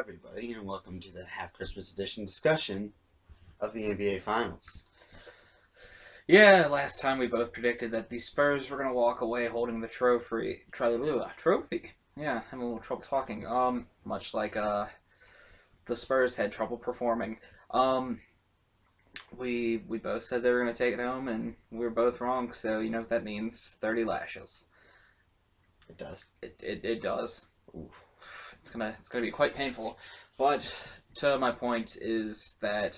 everybody, and welcome to the Half Christmas Edition discussion of the NBA Finals. Yeah, last time we both predicted that the Spurs were going to walk away holding the trophy. Yeah, having a little trouble talking. Much like the Spurs had trouble performing. Um, we both said they were going to take it home, and we were both wrong. So you know what that means: 30 lashes. It does. It does. Oof. It's gonna be quite painful. But to my point is that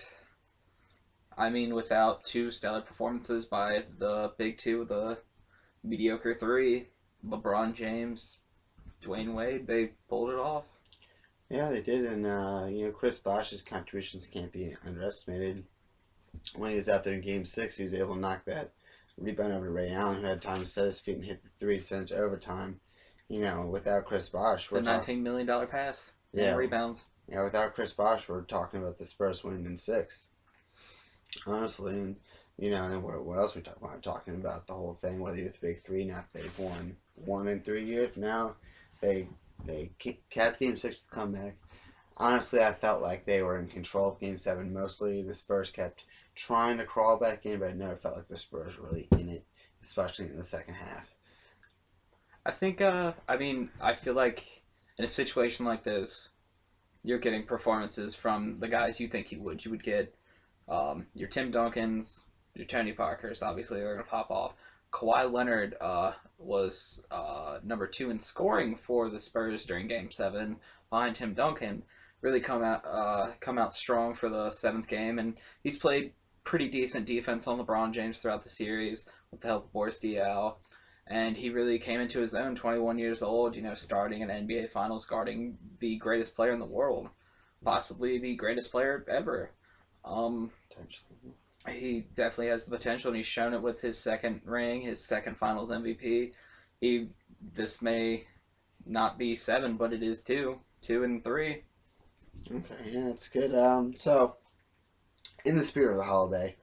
without two stellar performances by the big two, the mediocre three, LeBron James, Dwayne Wade, they pulled it off. Yeah, they did, and Chris Bosh's contributions can't be underestimated. When he was out there in Game 6, he was able to knock that rebound over to Ray Allen, who had time to set his feet and hit the three to send it to overtime. Without Chris Bosh, The $19 million pass and rebound. Yeah, without Chris Bosh, we're talking about the Spurs winning in 6. Honestly, and and what else we talk about? We're talking about the whole thing, whether you're the big three, now they've won 1 in 3 years. Now they capped Game 6 with a comeback. Honestly, I felt like they were in control of Game 7 mostly. The Spurs kept trying to crawl back in, but I never felt like the Spurs were really in it, especially in the second half. I feel like in a situation like this, you're getting performances from the guys you think you would. You would get your Tim Duncans, your Tony Parkers. Obviously, they're going to pop off. Kawhi Leonard was number 2 in scoring for the Spurs during Game 7 behind Tim Duncan. Really come out strong for the 7th game, and he's played pretty decent defense on LeBron James throughout the series with the help of Boris Diaw. And he really came into his own, 21 years old, starting an NBA Finals, guarding the greatest player in the world, possibly the greatest player ever. He definitely has the potential, and he's shown it with his second ring, his second Finals MVP. This may not be 7, but it is 2 and 3. Okay, yeah, it's good. So in the spirit of the holiday,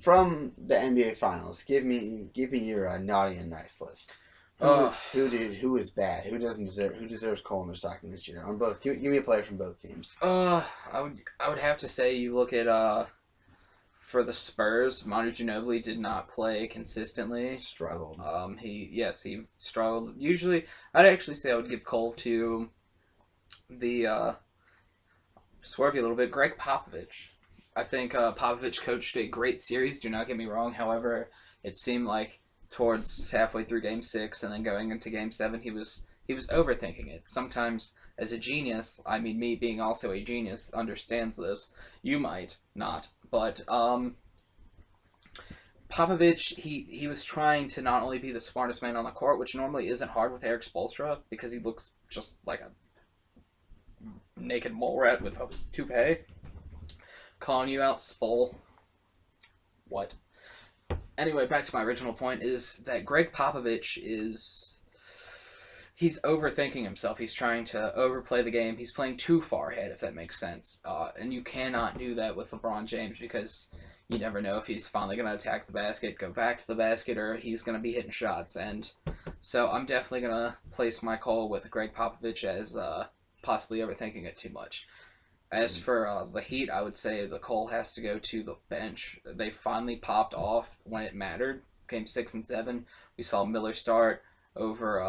from the NBA Finals, give me your naughty and nice list. Who is bad? Who deserves coal in their stocking this year? On both, give me a player from both teams. I would have to say you look at for the Spurs, Manu Ginobili did not play consistently. Struggled. He struggled. Usually, I'd actually say I would give coal to the swerve you a little bit, Greg Popovich. I think Popovich coached a great series. Do not get me wrong. However, it seemed like towards halfway through Game 6 and then going into Game 7, he was overthinking it. Sometimes, as a genius, me being also a genius, understands this. You might not, but Popovich, he was trying to not only be the smartest man on the court, which normally isn't hard with Erik Spoelstra because he looks just like a naked mole rat with a toupee. Calling you out, Spol. What? Anyway, back to my original point is that Greg Popovich he's overthinking himself. He's trying to overplay the game. He's playing too far ahead, if that makes sense. And you cannot do that with LeBron James because you never know if he's finally going to attack the basket, go back to the basket, or he's going to be hitting shots. And so I'm definitely going to place my call with Greg Popovich as possibly overthinking it too much. As for the Heat, I would say the call has to go to the bench. They finally popped off when it mattered. Game 6 and 7, we saw Miller start over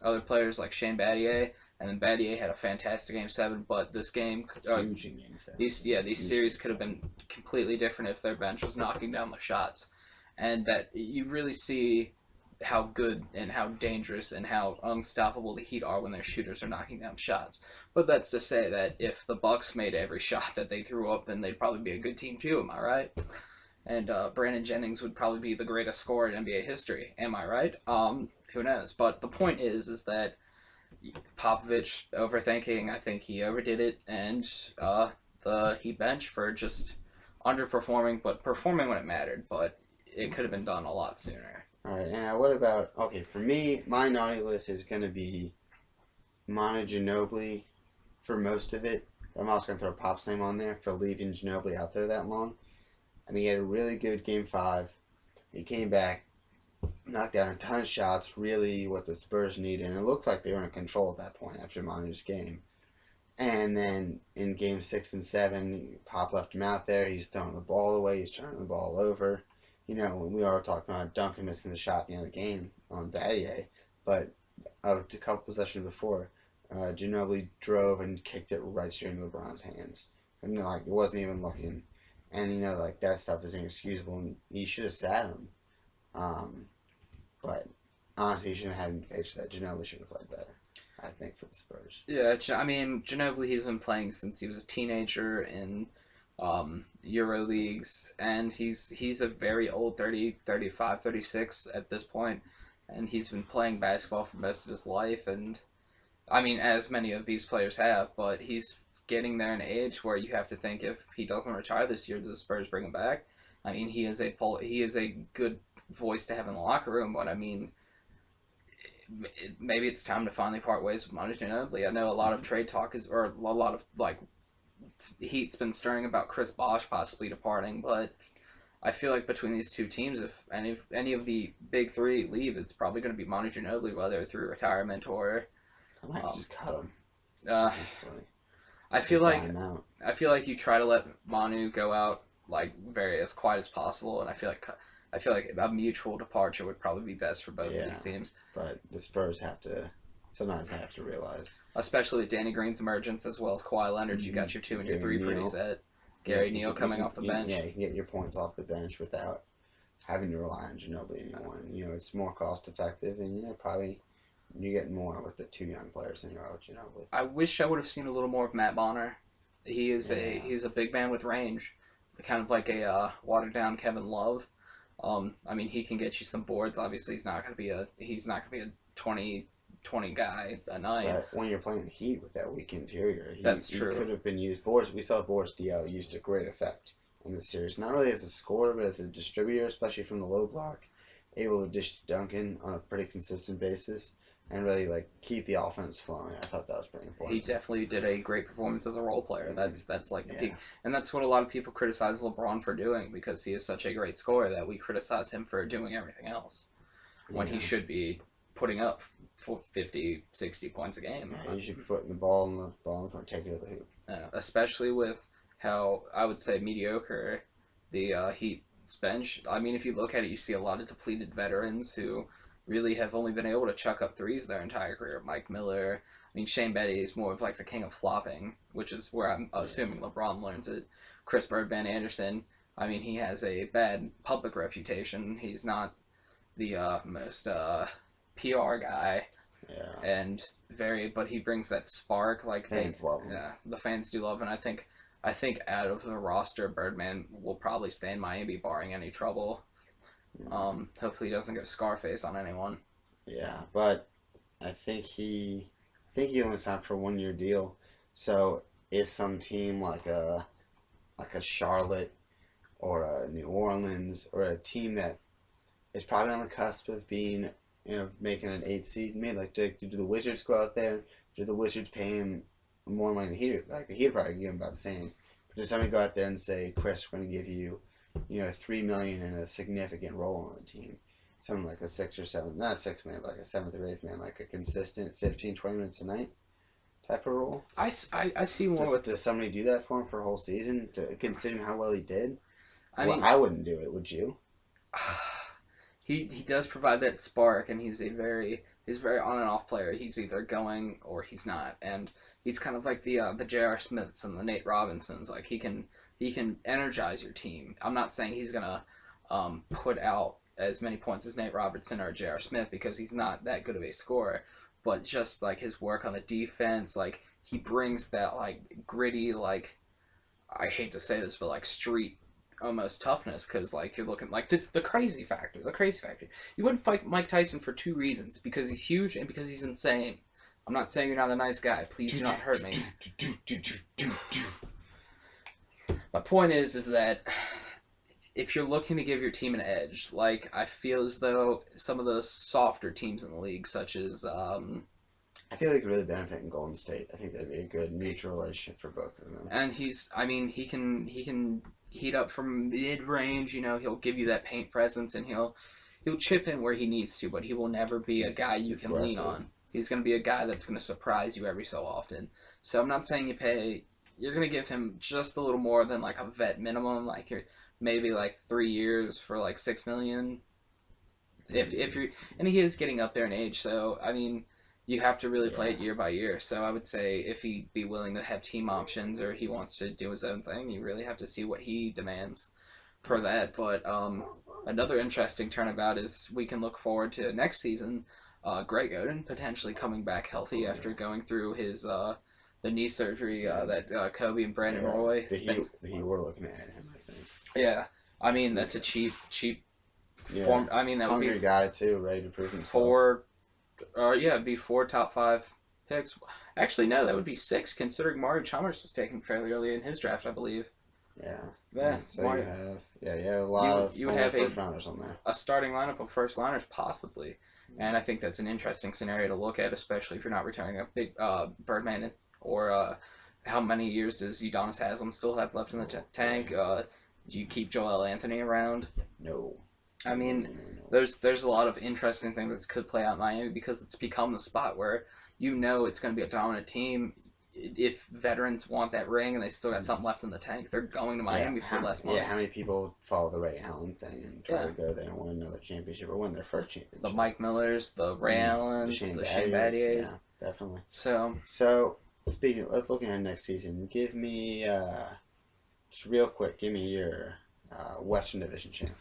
other players like Shane Battier, and then Battier had a fantastic Game 7. But this game, Huge in Game 7. These series could have been completely different if their bench was knocking down the shots, and that you really see how good and how dangerous and how unstoppable the Heat are when their shooters are knocking down shots. But that's to say that if the Bucks made every shot that they threw up, then they'd probably be a good team too, am I right? And Brandon Jennings would probably be the greatest scorer in NBA history, am I right? Who knows? But the point is that Popovich overthinking, I think he overdid it, and the Heat bench for just underperforming, but performing when it mattered, but it could have been done a lot sooner. All right, and what about, for me, my naughty list is going to be Manu Ginobili for most of it. I'm also going to throw Pop's name on there for leaving Ginobili out there that long. He had a really good Game 5. He came back, knocked down a ton of shots, really what the Spurs needed, and it looked like they were in control at that point after Manu's game. And then in game 6 and 7, Pop left him out there. He's throwing the ball away. He's turning the ball over. When we are talking about Duncan missing the shot at the end of the game on Battier, but a couple possessions before, Ginobili drove and kicked it right straight into LeBron's hands. And it wasn't even looking. And that stuff is inexcusable, and you should have sat him. But honestly, you shouldn't have had him face that. Ginobili should have played better, I think, for the Spurs. Yeah, I mean, Ginobili, he's been playing since he was a teenager in Euro leagues, and he's a very old, 30, 35, 36 at this point, and he's been playing basketball for most of his life, and I mean, as many of these players have, but he's getting there in age where you have to think if he doesn't retire this year, do the Spurs bring him back? I mean, he is a good voice to have in the locker room, but I mean, maybe it's time to finally part ways with Manu Ginobili. I know a lot of trade talk or a lot of heat's been stirring about Chris Bosh possibly departing, but I feel like between these two teams, if any of the big three leave, it's probably going to be Manu Ginobili, whether through retirement or. I might just cut him. I feel like you try to let Manu go out as quiet as possible, and I feel like a mutual departure would probably be best for both of these teams. But the Spurs sometimes have to realize, especially with Danny Green's emergence as well as Kawhi Leonard, you got your 2 and your 3 pretty set. Gary Neal coming off the bench. Yeah, you can get your points off the bench without having to rely on Ginobili anymore. And, it's more cost effective, and probably. You're getting more with the 2 young players than you are with Ginobili. I wish I would have seen a little more of Matt Bonner. He's a big man with range, kind of like a watered down Kevin Love. I mean, he can get you some boards. Obviously, he's not going to be a 20 guy a night. But when you're playing the Heat with that weak interior, that's true. He could have been used. We saw Boris Diaw used to great effect in the series, not really as a scorer, but as a distributor, especially from the low block, able to dish to Duncan on a pretty consistent basis. And really, keep the offense flowing. I thought that was pretty important. He definitely did a great performance as a role player. That's the peak. And that's what a lot of people criticize LeBron for doing, because he is such a great scorer that we criticize him for doing everything else. When he should be putting up 50, 60 points a game. Yeah, he should be putting the ball in the front, taking it to the hoop. Especially with how, I would say, mediocre the Heat's bench. I mean, if you look at it, you see a lot of depleted veterans who really have only been able to chuck up threes their entire career. Mike Miller. I mean, Shane Betty is more of the king of flopping, which is where I'm assuming LeBron learns it. Chris Birdman Anderson. I mean, he has a bad public reputation. He's not the most PR guy. Yeah. But he brings that spark. Fans love him. Yeah, the fans do love him. And I think out of the roster, Birdman will probably stay in Miami, barring any trouble. Hopefully he doesn't go Scarface on anyone. Yeah, but I think he only signed for a 1-year deal. So is some team like a Charlotte or a New Orleans or a team that is probably on the cusp of being making an 8 seed? Maybe do the Wizards go out there? Do the Wizards pay him more money than the Heat? The Heat probably give him about the same. But does somebody go out there and say, Chris, we're going to give you $3 million in a significant role on the team. Something like a 6 or 7, not a 6 man, but a 7th or 8th man, a consistent 15, 20 minutes a night type of role. I see more Does somebody do that for him for a whole season, considering how well he did? I wouldn't do it, would you? He does provide that spark, and he's very on and off player. He's either going or he's not, and he's kind of like the J.R. Smiths and the Nate Robinsons. He can energize your team. I'm not saying he's gonna put out as many points as Nate Robertson or J.R. Smith, because he's not that good of a scorer. But just his work on the defense, he brings that gritty, I hate to say this, but street almost toughness, because you're looking this the crazy factor. You wouldn't fight Mike Tyson for 2 reasons: because he's huge and because he's insane. I'm not saying you're not a nice guy. Please do not hurt me. My point is that if you're looking to give your team an edge, I feel as though some of the softer teams in the league, such as I feel like really benefit in Golden State. I think that'd be a good mutual relationship for both of them. And he can heat up from mid range. He'll give you that paint presence, and he'll chip in where he needs to, but he will never be a guy you can lean on. He's going to be a guy that's going to surprise you every so often. So I'm not saying you're going to give him just a little more than like a vet minimum, like you're maybe like 3 years for like 6 million. If you're, and he is getting up there in age, so I mean, you have to really play it Yeah. year by year. So I would say if he'd be willing to have team options or he wants to do his own thing, you really have to see what he demands per that. But another interesting turnabout is we can look forward to next season. Greg Oden potentially coming back healthy after going through his the knee surgery that Kobe and Brandon Yeah. Roy. The Heat were looking at him, I think. Yeah, I mean that's a cheap Yeah. form. I mean that would Hungry be guy too, ready to prove himself. it'd be 4 top 5 picks. Actually, no, that would be 6 considering Mario Chalmers was taken fairly early in his draft, I believe. Yeah. Yeah, So Mario, you have a lot of you would have first rounders on there. a starting lineup of first liners possibly, and I think that's an interesting scenario to look at, especially if you're not returning a big Birdman or how many years does Udonis Haslam still have left in the tank? Do you keep Joel Anthony around? No. I mean, No. there's a lot of interesting things that could play out in Miami because it's become the spot where it's going to be a dominant team. If veterans want that ring and they still got something left in the tank, they're going to Miami for less money. Yeah, how many people follow the Ray Allen thing and try to go there and win another championship or win their first championship? The Mike Millers, the Ray Allens, the Shane Battiers. Yeah, definitely. So Let's look at next season. Give me, just real quick, give me your Western Division champ.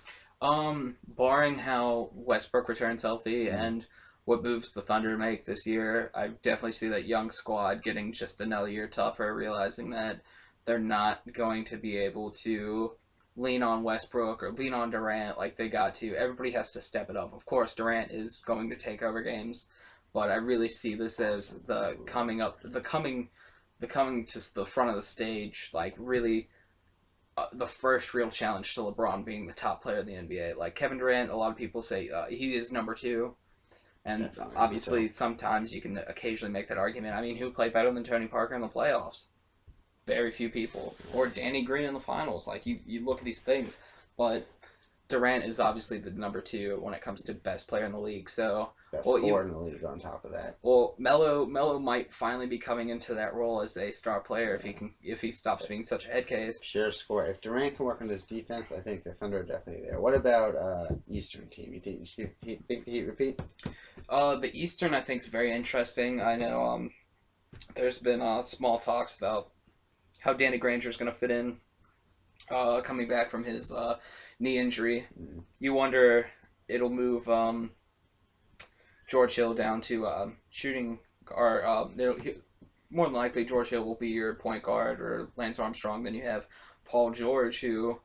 barring how Westbrook returns healthy Mhm. and what moves the Thunder make this year, I definitely see that young squad getting just another year tougher, realizing that they're not going to be able to lean on Westbrook or lean on Durant like they got to. Everybody has to step it up. Of course, Durant is going to take over games, but I really see this as the coming to the front of the stage, like really the first real challenge to LeBron being the top player in the NBA. Like Kevin Durant, a lot of people say he is number 2. And Definitely, obviously, sometimes you can occasionally make that argument. I mean, who played better than Tony Parker in the playoffs? Very few people. Or Danny Green in the finals. Like, you look at these things. But Durant is obviously the number 2 when it comes to best player in the league. So, Best well, scorer in the league on top of that. well, Melo might finally be coming into that role as a star player if he stops being such a head case. Pure score. If Durant can work on his defense, I think the Thunder are definitely there. What about Eastern team? You think the Heat repeat? The Eastern I think is very interesting. I know there's been small talks about how Danny Granger is going to fit in coming back from his knee injury. Mm. You wonder it'll move George Hill down to shooting or more than likely George Hill will be your point guard or Lance Armstrong. Then you have Paul George who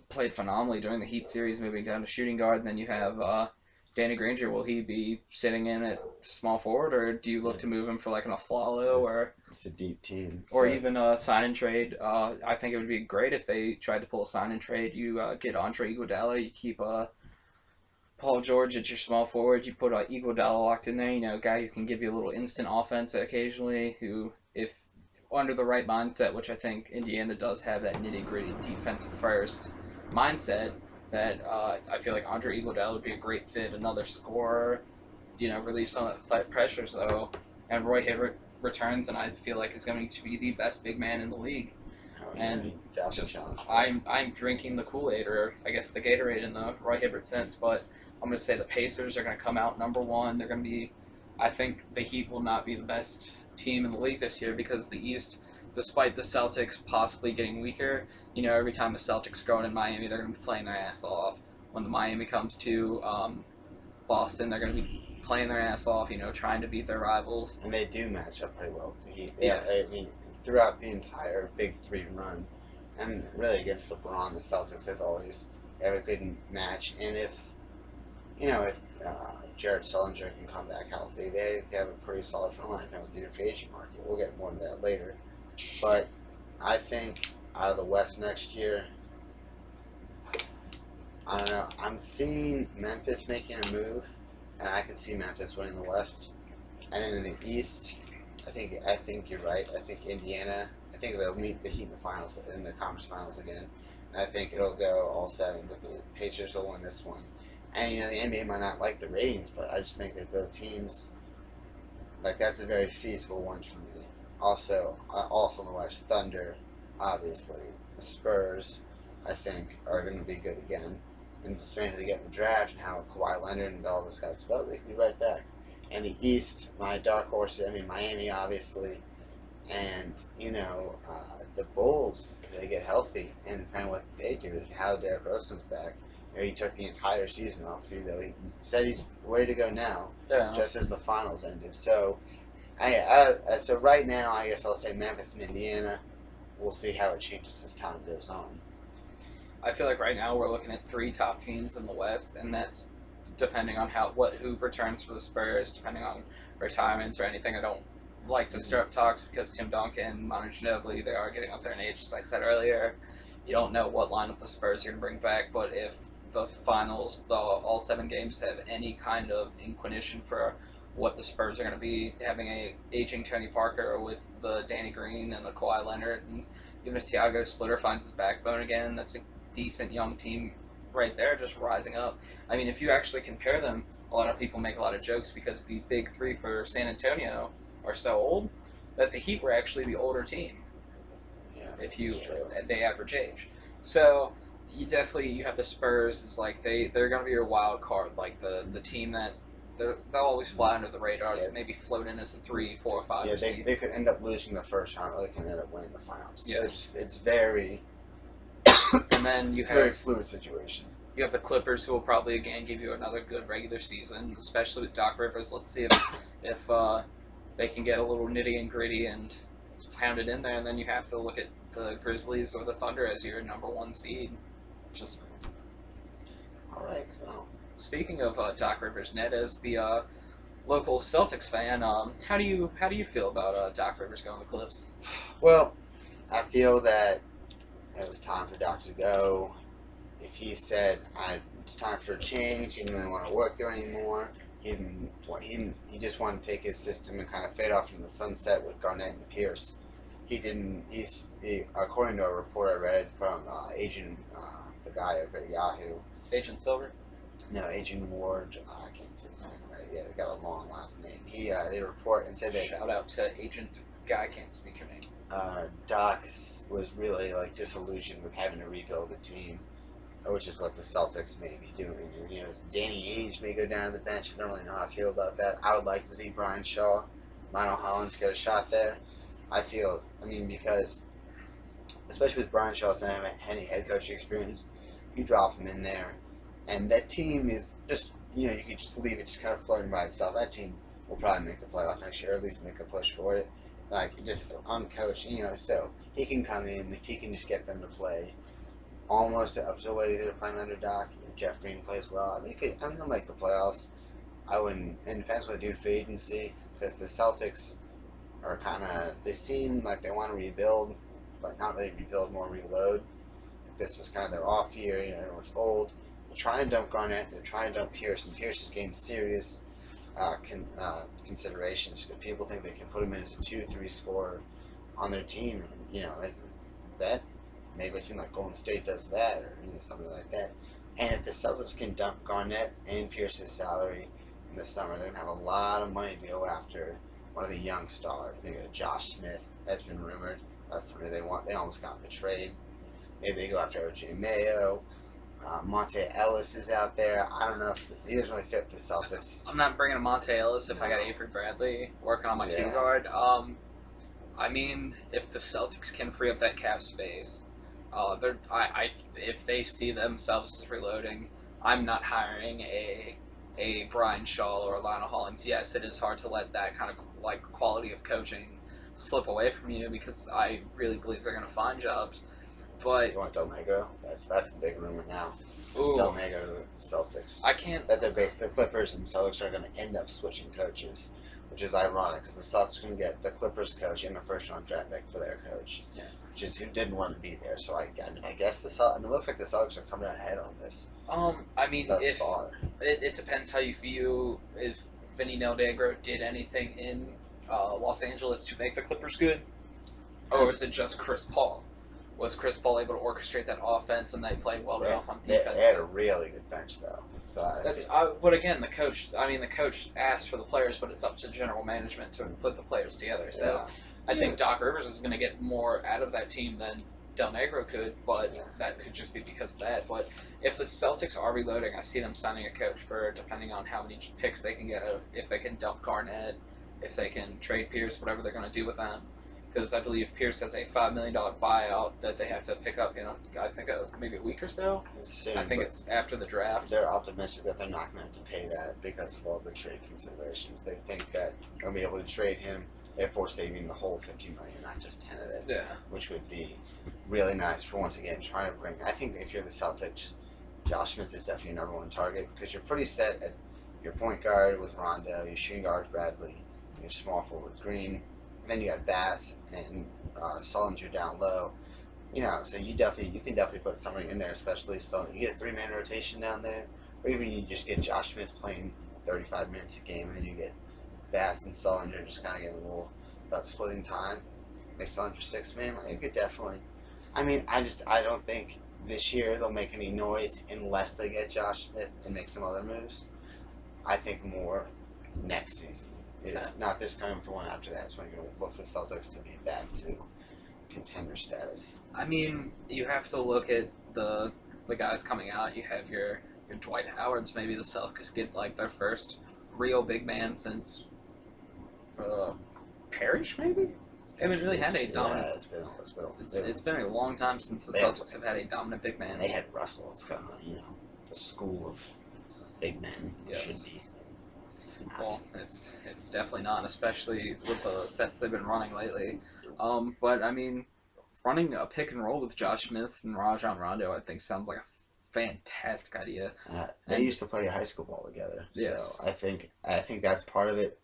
played phenomenally during the Heat series, moving down to shooting guard. And then you have Danny Granger. Will he be sitting in at small forward, or do you look to move him for like an Aflalo or It's a deep team. or So- even a sign and trade? I think it would be great if they tried to pull a sign and trade. You get Andre Iguodala, you keep Paul George at your small forward. You put Iguodala locked in there. You know, a guy who can give you a little instant offense occasionally. Who, if under the right mindset, which I think Indiana does have that nitty gritty defensive first mindset. That I feel like Andre Iguodala would be a great fit, another scorer, relieve some of that pressure. So, and Roy Hibbert returns, and I feel like is going to be the best big man in the league. And just I'm drinking the Kool-Aid, or I guess the Gatorade in the Roy Hibbert sense, but I'm going to say the Pacers are going to come out number 1. They're going to be, I think the Heat will not be the best team in the league this year because the East, despite the Celtics possibly getting weaker, every time the Celtics go in Miami, they're going to be playing their ass off. When the Miami comes to Boston, they're going to be playing their ass off, trying to beat their rivals. And they do match up pretty well with the Heat. Yes. I mean, throughout the entire Big 3 run, and really against LeBron, the Celtics have always have a good match. And if Jared Sullinger can come back healthy, they have a pretty solid front line now with the free agent market. We'll get more into that later. But I think out of the West next year, I don't know. I'm seeing Memphis making a move, and I could see Memphis winning the West. And then in the East, I think you're right. I think Indiana. I think they'll meet the Heat in the finals, in the conference finals again. And I think it'll go all 7, but the Pacers will win this one. And the NBA might not like the ratings, but I just think that both teams, like that's a very feasible one for me. Also in the West, Thunder, obviously. The Spurs, I think, are going to be good again. And just waiting to get in the draft and how Kawhi Leonard and all those guys develop, they can be right back. And the East, my dark horse, I mean, Miami, obviously. And, the Bulls, if they get healthy, and kind of what they do, how Derrick Rose comes back. He took the entire season off, though he said he's ready to go now, Yeah. just as the finals ended. So, so right now, I guess I'll say Memphis and Indiana. We'll see how it changes as time goes on. I feel like right now we're looking at 3 top teams in the West, and that's depending on who returns for the Spurs, depending on retirements or anything. I don't like to stir up talks because Tim Duncan, Manu Ginobili, they are getting up there in age, as I said earlier. You don't know what lineup the Spurs are going to bring back, but if the finals, all 7 games have any kind of inclination for what the Spurs are going to be, having a aging Tony Parker with the Danny Green and the Kawhi Leonard, and even if Thiago Splitter finds his backbone again, that's a decent young team right there, just rising up. I mean, if you actually compare them, a lot of people make a lot of jokes because the big 3 for San Antonio are so old that the Heat were actually the older team. Yeah, If they average age. So you have the Spurs is like they're gonna be your wild card, like the team that they'll always fly under the radars, maybe float in as a 3, 4, or 5. Yeah, they could end up losing the first round, or they can end up winning the finals. Yeah. It's very and then it's a very fluid situation. You have the Clippers, who will probably again give you another good regular season, especially with Doc Rivers. Let's see if they can get a little nitty and gritty and pound it in there. And then you have to look at the Grizzlies or the Thunder as your number 1 seed. Just all right. Well, speaking of Doc Rivers, Ned, as the local Celtics fan, how do you feel about Doc Rivers going to the Clips? Well, I feel that it was time for Doc to go. If he said it's time for a change, he didn't really want to work there anymore. He just wanted to take his system and kind of fade off into the sunset with Garnett and Pierce. According to a report I read from Agent, the guy over at Yahoo. Agent Silver? No, Agent Ward. I can't say his name right. Yeah, they got a long last name. They report and said that Shout out to Agent Guy, can't speak your name. Doc was really disillusioned with having to rebuild the team, which is what the Celtics may be doing. And, Danny Ainge may go down to the bench. I don't really know how I feel about that. I would like to see Brian Shaw, Lionel Hollins get a shot there. Because especially with Brian Shaw's not having any head coaching experience, you drop him in there, and that team is just, you could just leave it just kind of floating by itself. That team will probably make the playoff next year, or at least make a push for it. Just uncoached, so he can come in, if he can just get them to play almost up to the way they're playing under Doc. If Jeff Green plays well, they'll make the playoffs. And it depends what they do for agency, because the Celtics are they seem like they want to rebuild, but not really rebuild, more reload. This was kind of their off year, everyone's old. They're trying to dump Garnett, they're trying to dump Pierce, and Pierce is getting serious considerations because people think they can put him in as a 2-3 scorer on their team. That maybe it seems like Golden State does that, or something like that. And if the Celtics can dump Garnett and Pierce's salary in the summer, they're gonna have a lot of money to go after one of the young stars. Maybe Josh Smith has been rumored. That's somebody they want. They almost got in a trade. Maybe they go after OJ Mayo. Monte Ellis is out there. I don't know if he doesn't really fit with the Celtics. I'm not bringing a Monte Ellis if I got Avery Bradley working on my 2 guard. If the Celtics can free up that cap space, if they see themselves as reloading, I'm not hiring a Brian Shaw or a Lionel Hollins. Yes, it is hard to let that kind of quality of coaching slip away from you because I really believe they're going to find jobs. But you want Del Negro? That's the big rumor now. Ooh, Del Negro to the Celtics. I can't. That the Clippers and Celtics are going to end up switching coaches, which is ironic because the Celtics are going to get the Clippers coach and a first-round draft pick for their coach, which is who didn't want to be there. So I guess it looks like the Celtics are coming out ahead on this. Thus far. It depends how you view if Vinny Del Negro did anything in Los Angeles to make the Clippers good, or is it just Chris Paul? Was Chris Paul able to orchestrate that offense and they played well enough on defense? They had a really good bench though. But again, the coach asked for the players, but it's up to general management to put the players together. So I think Doc Rivers is going to get more out of that team than Del Negro could, but that could just be because of that. But if the Celtics are reloading, I see them signing a coach for, depending on how many picks they can get out of, if they can dump Garnett, if they can trade Pierce, whatever they're going to do with them. Because I believe Pierce has a $5 million buyout that they have to pick up in, I think, maybe a week or so. Soon, I think it's after the draft. They're optimistic that they're not going to have to pay that because of all the trade considerations. They think that they'll be able to trade him, therefore saving the whole $50 million, not just 10 of it. Yeah. Which would be really nice for, once again, trying to bring. I think if you're the Celtics, Josh Smith is definitely your #1 target because you're pretty set at your point guard with Rondo, your shooting guard Bradley, your small forward with Green. Then you got Bass and Sullinger down low. You know, so you can definitely put somebody in there, especially so you get a 3-man rotation down there, or even you just get Josh Smith playing 35 minutes a game, and then you get Bass and Sullinger just kind of getting a little about splitting time. Make Sullinger 6-man. Like, it could definitely. I mean, I don't think this year they'll make any noise unless they get Josh Smith and make some other moves. I think more next season. Is not this coming, but the one after that. It's when you're going to look for the Celtics to be back to contender status. I mean, you have to look at the guys coming out. You have your Dwight Howards. Maybe the Celtics get like their first real big man since Parrish, maybe. They haven't really had a dominant. Yeah, it's been a long time since the Celtics have had a dominant big man. And they had Russell. It's kind of, the school of big men should be. Well, it's definitely not, especially with the sets they've been running lately. But I mean, running a pick and roll with Josh Smith and Rajon Rondo, I think sounds like a fantastic idea. They used to play high school ball together. Yes. So I think that's part of it.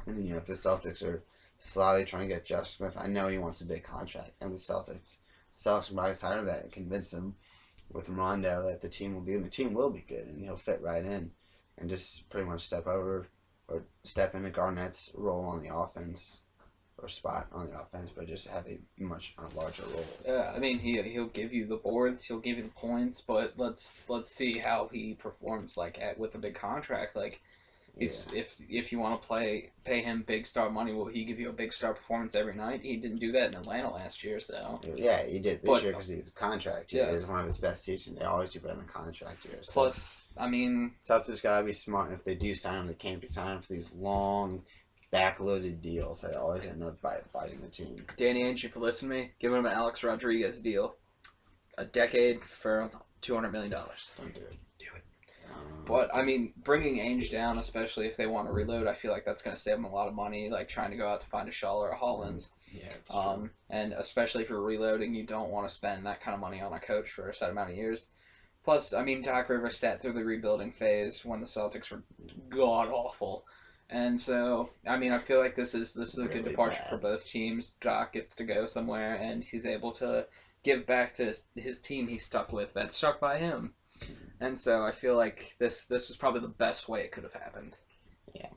And if the Celtics are slowly trying to get Josh Smith, I know he wants a big contract, and the Celtics can probably sign him that and convince him with Rondo that the team will be good, and he'll fit right in. And just pretty much step into Garnett's role on the offense, or spot on the offense, but just have a much larger role. Yeah, I mean he'll give you the boards, he'll give you the points, but let's see how he performs with a big contract. Like, if you want to pay him big star money, will he give you a big star performance every night? He didn't do that in Atlanta last year, so. Yeah, he did this year because he's a contract year. It was one of his best seasons. They always do better in the contract year. So. Plus, I mean, Celtics gotta be smart. And if they do sign him, they can't be signing for these long, backloaded deals that always end up biting the team. Danny Ainge, if you listen to me, give him an Alex Rodriguez deal, a decade for $200 million. Don't do it. But, I mean, bringing Ainge down, especially if they want to reload, I feel like that's going to save them a lot of money, like trying to go out to find a Shaw or a Hollins. Yeah, it's true. And especially if you're reloading, you don't want to spend that kind of money on a coach for a set amount of years. Plus, I mean, Doc Rivers sat through the rebuilding phase when the Celtics were god-awful. And so, I mean, I feel like this is a really good departure for both teams. Doc gets to go somewhere, and he's able to give back to his team he's stuck with that stuck by him. And so I feel like this was probably the best way it could have happened. Yeah.